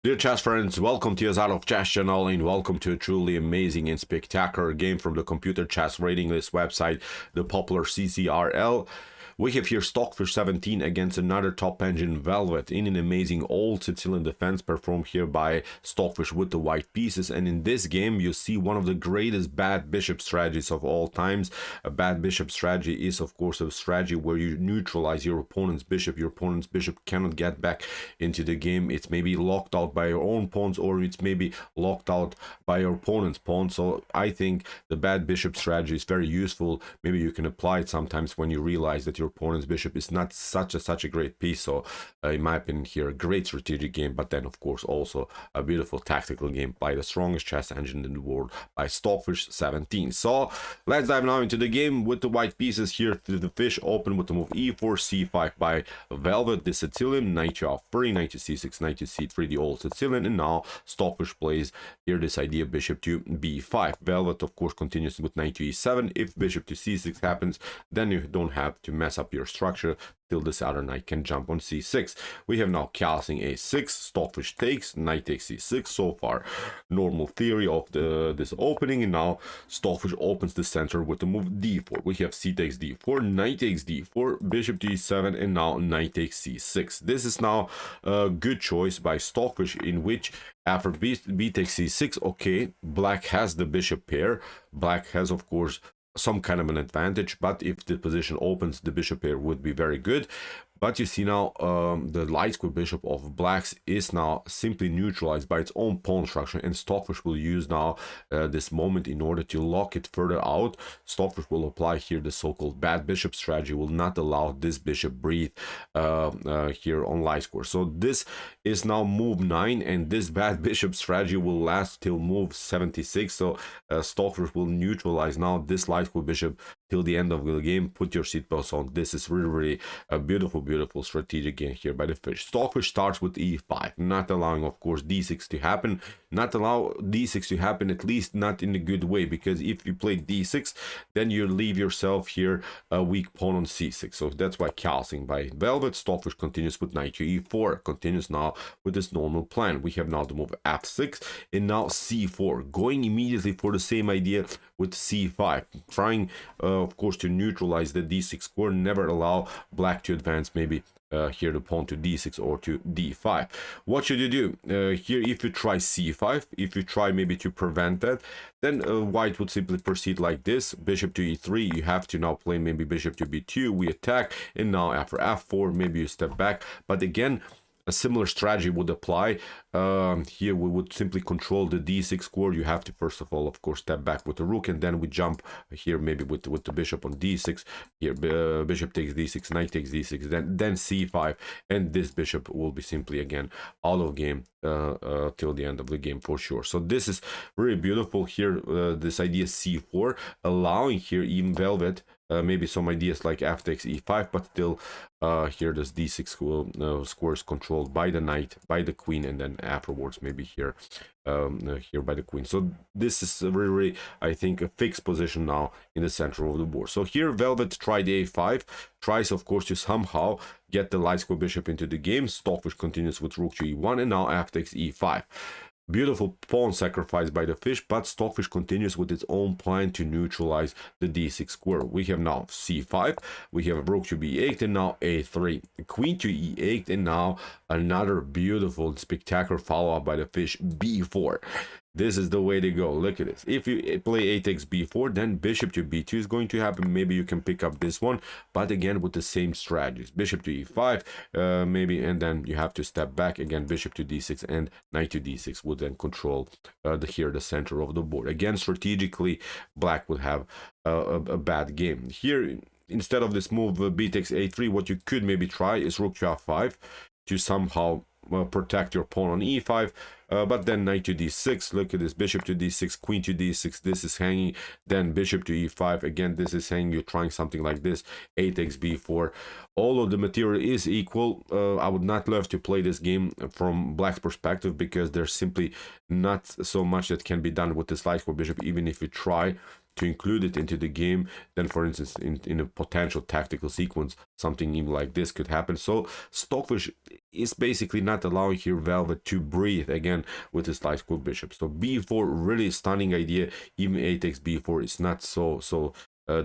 Dear chess friends, welcome to your Out of Chess channel and welcome to a truly amazing and spectacular game from the computer chess rating list website, the popular CCRL. We have here Stockfish 17 against another top engine Velvet in an amazing old Sicilian defense performed here by Stockfish with the white pieces. And in this game, you see one of the greatest bad bishop strategies of all times. A bad bishop strategy is, of course, a strategy where you neutralize your opponent's bishop. Your opponent's bishop cannot get back into the game. It's maybe locked out by your own pawns, or it's maybe locked out by your opponent's pawn. So I think the bad bishop strategy is very useful. Maybe you can apply it sometimes when you realize that your opponent's bishop is not such a great piece. So in my opinion here, a great strategic game, but then of course also a beautiful tactical game by the strongest chess engine in the world, by Stockfish 17. So let's dive now into the game with the white pieces here. The fish open with the move e4 c5 by Velvet, the Sicilian, knight to f3, knight to c6, knight to c3, the old Sicilian, and now Stockfish plays here this idea bishop to b5. Velvet of course continues with knight to e7. If bishop to c6 happens, then you don't have to mess up your structure till this other knight can jump on c6. We have now castling a6, Stockfish takes, knight takes c6. So far normal theory of this opening, and now Stockfish opens the center with the move d4. We have c takes d4, knight takes d4, bishop to e7, and now knight takes c6. This is now a good choice by Stockfish, in which after b takes c6, okay, black has the bishop pair. Black has of course some kind of an advantage, but if the position opens, the bishop pair would be very good. But you see now the light square bishop of blacks is now simply neutralized by its own pawn structure, and Stockfish will use now this moment in order to lock it further out. Stockfish will apply here the so-called bad bishop strategy, will not allow this bishop breathe here on light square. So this is now move 9, and this bad bishop strategy will last till move 76. So Stockfish will neutralize now this light square bishop till the end of the game. Put your seatbelts on. This is really a beautiful strategic game here by the fish. Stockfish starts with e5, not allowing of course d6 to happen, not allow d6 to happen, at least not in a good way, because if you play d6, then you leave yourself here a weak pawn on c6. So that's why castling by Velvet. Stockfish continues with knight to e4, continues now with this normal plan. We have now the move f6 and now c4, going immediately for the same idea with c5, trying of course to neutralize the d6 square, never allow black to advance maybe here the pawn to d6 or to d5. What should you do here? If you try c5, if you try maybe to prevent that, then white would simply proceed like this, bishop to e3. You have to now play maybe bishop to b2. We attack, and now after f4 maybe you step back, but again a similar strategy would apply. Here we would simply control the d6 square. You have to first of all of course step back with the rook, and then we jump here maybe with the bishop on d6. Here bishop takes d6, knight takes d6, then c5, and this bishop will be simply again out of game till the end of the game for sure. So this is really beautiful here, this idea c4, allowing here even Velvet maybe some ideas like f takes e5, but still here this d6 square is controlled by the knight, by the queen, and then afterwards maybe here here by the queen. So this is really I think a fixed position now in the center of the board. So here Velvet tried a5, tries of course to somehow get the light square bishop into the game. Stockfish continues with rook to e1, and now f takes e5. Beautiful pawn sacrifice by the fish, but Stockfish continues with its own plan to neutralize the d6 square. We have now c5, we have rook to b8, and now a3, queen to e8, and now another beautiful spectacular follow-up by the fish, b4. This is the way to go. Look at this. If you play a takes b4, then bishop to b2 is going to happen. Maybe you can pick up this one, but again with the same strategies. Bishop to e5 maybe, and then you have to step back again. Bishop to d6 and knight to d6 would then control the center of the board. Again, strategically black would have a bad game here. Instead of this move b takes a3, what you could maybe try is rook to f5 to somehow protect your pawn on e5, but then knight to d6. Look at this, bishop to d6, queen to d6, this is hanging, then bishop to e5, again this is hanging. You're trying something like this, a takes b4. All of the material is equal. I would not love to play this game from black's perspective, because there's simply not so much that can be done with this light square bishop, even if you try. to include it into the game, then for instance in a potential tactical sequence something even like this could happen. So Stockfish is basically not allowing here Velvet to breathe again with his light square bishop. So b4, really stunning idea. Even a takes b4 is not so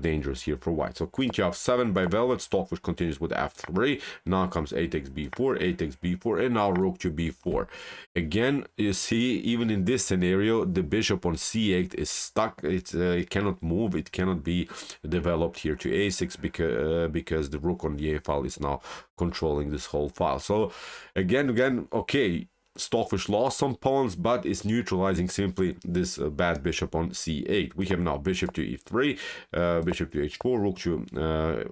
dangerous here for white. So queen Qf7 by Velvet. Stockfish continues with f3. Now comes a takes b4, a takes b4, and now rook to b4. Again, you see, even in this scenario, the bishop on c8 is stuck. It cannot move. It cannot be developed here to a6 because the rook on the a file is now controlling this whole file. So again, okay, Stockfish lost some pawns, but is neutralizing simply this bad bishop on c8. We have now bishop to e3, bishop to h4, rook to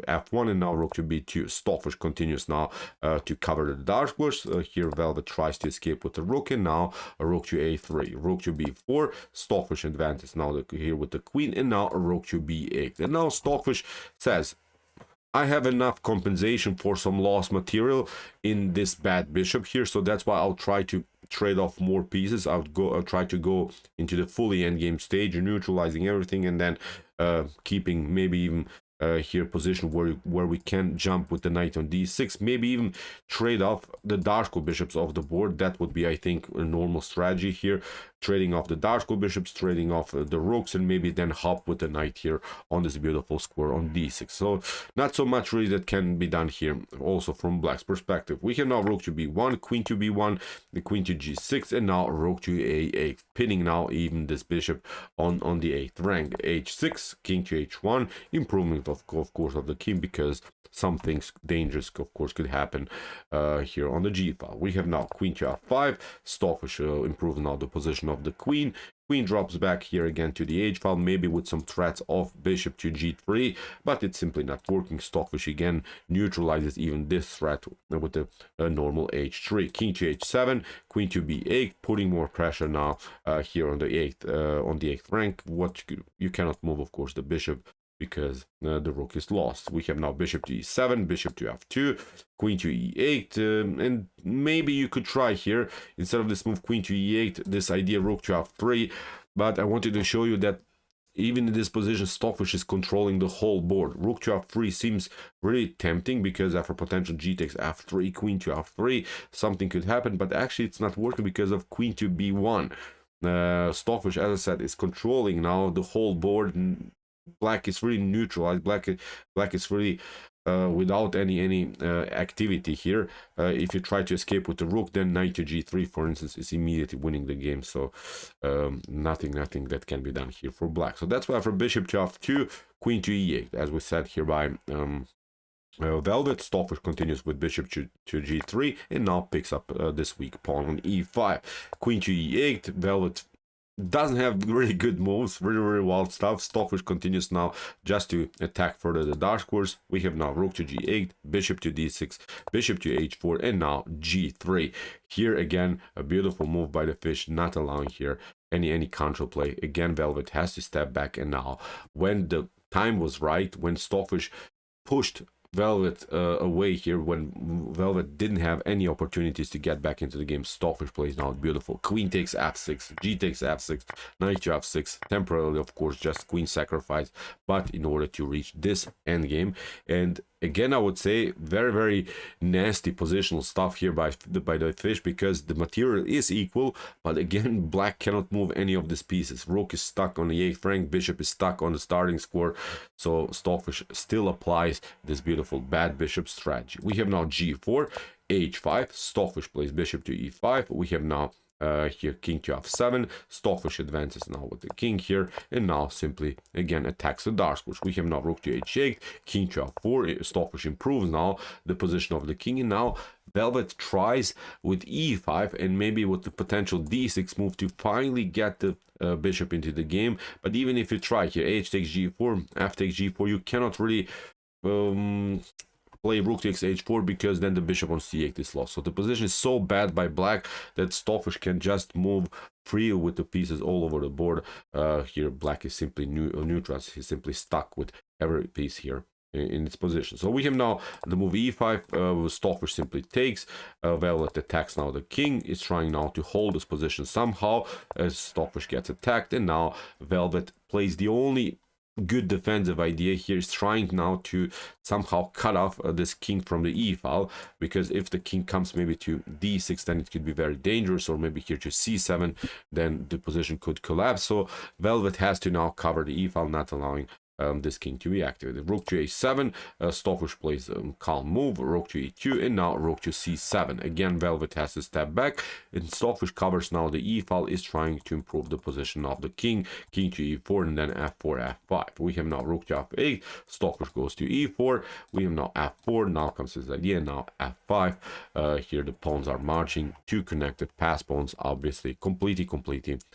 f1, and now rook to b2. Stockfish continues now to cover the dark squares. Here Velvet tries to escape with the rook, and now a rook to a3, rook to b4. Stockfish advances now here with the queen, and now a rook to b8. And now Stockfish says, I have enough compensation for some lost material in this bad bishop here, so that's why I'll try to trade off more pieces. I'll try to go into the fully endgame stage, neutralizing everything, and then keeping maybe even here position where we can jump with the knight on d6, maybe even trade off the dark square bishops off the board. That would be, I think, a normal strategy here, trading off the dark square bishops, trading off the rooks, and maybe then hop with the knight here on this beautiful square on d6. So not so much really that can be done here also from black's perspective. We have now rook to b1, queen to b1, the queen to g6, and now rook to a8, pinning now even this bishop on the 8th rank. h6, king to h1, improvement of course of the king, because some things dangerous of course could happen here on the g file. We have now queen to f5. Stockfish improves now the position of the queen. Queen drops back here again to the h file, maybe with some threats of bishop to g3, but it's simply not working. Stockfish again neutralizes even this threat with the normal h3. King to h7, queen to b8, putting more pressure now here on the 8th rank. You cannot move, of course, the bishop, because the rook is lost. We have now bishop to e7, bishop to f2, queen to e8, and maybe you could try here, instead of this move queen to e8, this idea rook to f3, but I wanted to show you that even in this position, Stockfish is controlling the whole board. Rook to f3 seems really tempting, because after potential g takes f3, queen to f3, something could happen, but actually it's not working because of queen to b1. Stockfish, as I said, is controlling now the whole board. Black is really neutralized. Black is really without any activity here. If you try to escape with the rook, then knight to g3, for instance, is immediately winning the game. So nothing that can be done here for black. So that's why for bishop to f2, queen to e8, as we said here by Velvet. Stockfish continues with bishop to g3, and now picks up this weak pawn on e5. Queen to e8. Velvet doesn't have really good moves, really wild stuff. Stockfish continues now just to attack further the dark squares. We have now rook to g8, bishop to d6, bishop to h4, and now g3. Here again, a beautiful move by the fish, not allowing here any counterplay. Again, Velvet has to step back, and now when the time was right, when Stockfish pushed Velvet away here, when Velvet didn't have any opportunities to get back into the game, Stockfish plays now beautiful. Queen takes f6, g takes f6, knight to f6, temporarily of course just queen sacrifice, but in order to reach this endgame. And again, I would say very nasty positional stuff here by the fish, because the material is equal, but again, black cannot move any of these pieces. Rook is stuck on the 8th rank, bishop is stuck on the starting square, so Stockfish still applies this beautiful bad bishop strategy. We have now g4, h5, Stockfish plays bishop to e5. We have now here king to f7. Stockfish advances now with the king here, and now simply again attacks the dark squares. We have now rook to h8, king to f4. Stockfish improves now the position of the king, and now Velvet tries with e5 and maybe with the potential d6 move to finally get the bishop into the game. But even if you try here, h takes g4, f takes g4, you cannot really play rook takes h4, because then the bishop on c8 is lost. So the position is so bad by black that Stockfish can just move free with the pieces all over the board. Here black is simply neutral. He's simply stuck with every piece here in its position. So we have now the move e5. Stockfish simply takes. Velvet attacks now the king. Is trying now to hold this position somehow as Stockfish gets attacked, and now Velvet plays the only good defensive idea here is trying now to somehow cut off this king from the e file, because if the king comes maybe to d6, then it could be very dangerous, or maybe here to c7, then the position could collapse. So Velvet has to now cover the e file, not allowing this king to be activated. Rook to a7, Stockfish plays calm move, rook to e2, and now rook to c7. Again, Velvet has to step back, and Stockfish covers now the e file, is trying to improve the position of the king, king to e4, and then f4, f5. We have now rook to f8, Stockfish goes to e4, we have now f4, now comes his idea, now f5. Here the pawns are marching, two connected pass pawns, obviously completely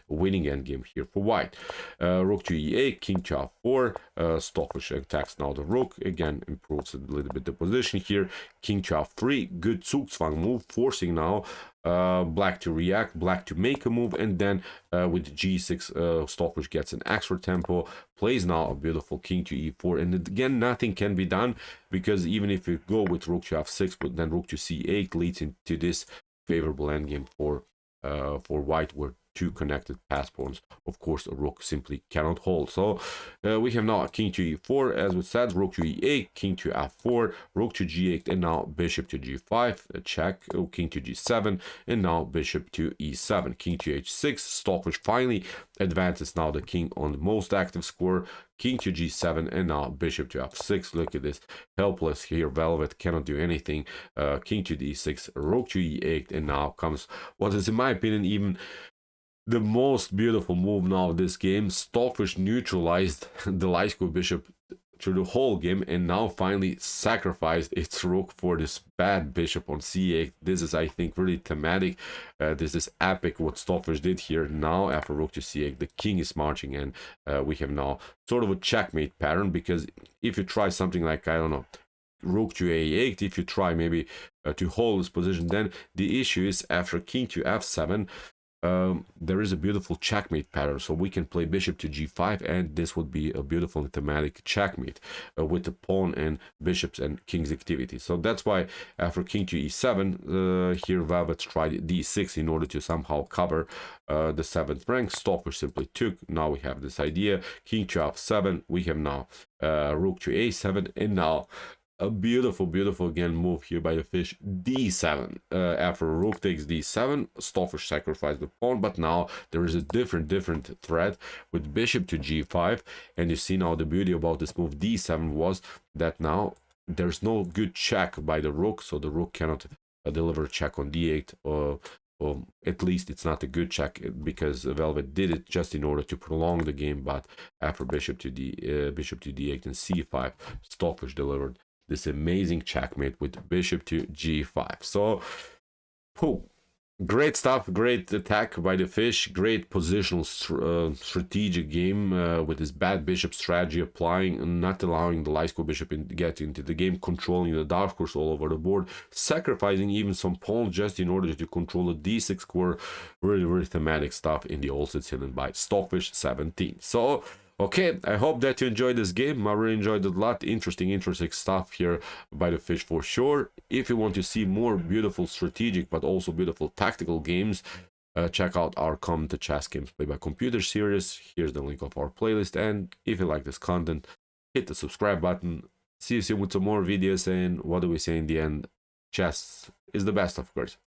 winning endgame here for white. Rook to e8, king to f4, Stockfish attacks now the rook, again improves a little bit the position here, king to f3, good Zugzwang move, forcing now black to react, black to make a move, and then with g6 Stockfish gets an extra tempo, plays now a beautiful king to e4, and again nothing can be done, because even if you go with rook to f6, but then rook to c8 leads into this favorable endgame for white, where two connected pass pawns, of course, a rook simply cannot hold. So we have now a king to e4, as we said, rook to e8, king to f4, rook to g8, and now bishop to g5, a check, king to g7, and now bishop to e7, king to h6. Stockfish finally advances now the king on the most active square, king to g7, and now bishop to f6. Look at this, helpless here, Velvet cannot do anything. King to d6, rook to e8, and now comes what is, in my opinion, even the most beautiful move now of this game. Stockfish neutralized the light square bishop through the whole game, and now finally sacrificed its rook for this bad bishop on c8. This is, I think, really thematic. This is epic what Stockfish did here. Now after rook to c8, the king is marching, and we have now sort of a checkmate pattern, because if you try something like, I don't know, rook to a8, if you try maybe to hold this position, then the issue is after king to f7, there is a beautiful checkmate pattern, so we can play bishop to g5, and this would be a beautiful thematic checkmate with the pawn and bishops and king's activity. So that's why after king to e7, here Velvet tried d6 in order to somehow cover the 7th rank. Stockfish simply took. Now we have this idea, king to f7, we have now rook to a7, and now a beautiful again move here by the fish, d7. After rook takes d7, Stockfish sacrificed the pawn, but now there is a different threat with bishop to g5, and you see now the beauty about this move d7 was that now there's no good check by the rook, so the rook cannot deliver a check on d8, or at least it's not a good check, because Velvet did it just in order to prolong the game. But after bishop to d8 and c5, Stockfish delivered this amazing checkmate with bishop to g5. So great stuff, great attack by the fish, great positional strategic game with this bad bishop strategy, applying and not allowing the light square bishop to get into the game, controlling the dark squares all over the board, sacrificing even some pawns just in order to control the d6 square. Really thematic stuff in the old Sicilian by Stockfish 17. So okay, I hope that you enjoyed this game. I really enjoyed it a lot. Interesting stuff here by the fish for sure. If you want to see more beautiful strategic but also beautiful tactical games, check out our Come to Chess Games Play by Computer series. Here's the link of our playlist, and if you like this content, hit the subscribe button. See you soon with some more videos, and what do we say in the end? Chess is the best, of course.